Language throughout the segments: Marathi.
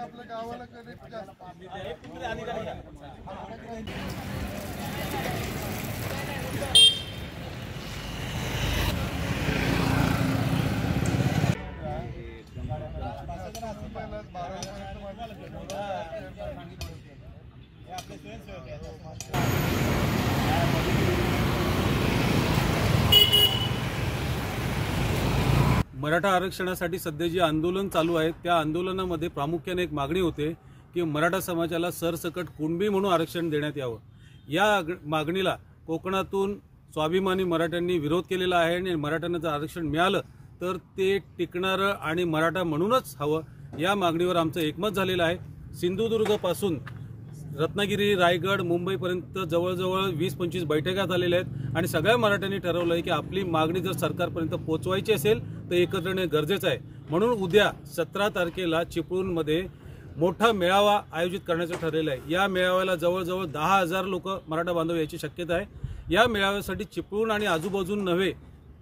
आपल्या गावाला कनेक्ट जास्त मराठा आरक्षणासाठी सध्या जे आंदोलन चालू आहे त्या आंदोलनामध्ये प्रामुख्याने एक मागणी होते की मराठा समाजाला सरसकट कुणबी म्हणून आरक्षण देण्यात यावं। या मागणीला कोकणातून स्वाभिमानी मराठ्यांनी विरोध केलेला आहे आणि मराठ्यांना जर आरक्षण मिळालं तर ते टिकणारं आणि मराठा म्हणूनच हवं। या मागणीवर आमचं एकमत झालेलं आहे। सिंधुदुर्गपासून रत्नागिरी, रायगड, मुंबईपर्यंत जवळजवळ 20-25 बैठका झालेल्या आहेत आणि सगळ्या मराठ्यांनी ठरवलं आहे की आपली मागणी जर सरकारपर्यंत पोहोचवायची असेल तर एकत्र येणे गरजेचं आहे। म्हणून उद्या 17 तारखेला चिपळूणमध्ये मोठा मेळावा आयोजित करण्याचं ठरलेलं आहे। या मेळाव्याला जवळजवळ 10,000 लोक मराठा बांधव याची शक्यता आहे। या मेळाव्यासाठी चिपळूण आणि आजूबाजून नव्हे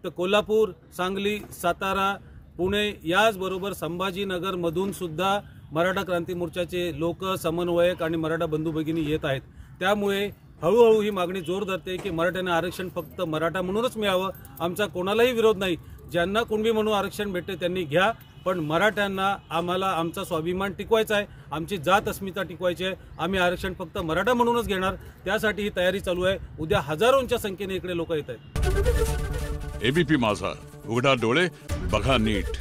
तर कोल्हापूर, सांगली, सातारा, पुणे याचबरोबर संभाजीनगरमधून सुद्धा मराठा क्रांती मोर्चाचे लोक, समन्वयक आणि मराठा बंधू भगिनी येत आहेत। त्यामुळे हळूहळू ही मागणी जोर धरते की मराठ्यांना आरक्षण फक्त मराठा म्हणूनच मिळावं। आमचा कोणालाही विरोध नाही, ज्यांना कुणबी म्हणून आरक्षण भेटते त्यांनी घ्या, पण मराठ्यांना आम्हाला आमचा स्वाभिमान टिकवायचा आहे, आमची जात अस्मिता टिकवायची आहे। आम्ही आरक्षण फक्त मराठा म्हणूनच घेणार, त्यासाठी ही तयारी चालू आहे। उद्या हजारोंच्या संख्येने इकडे लोक येत आहेत। एबीपी माझा, उघडा डोळे बघा नीट।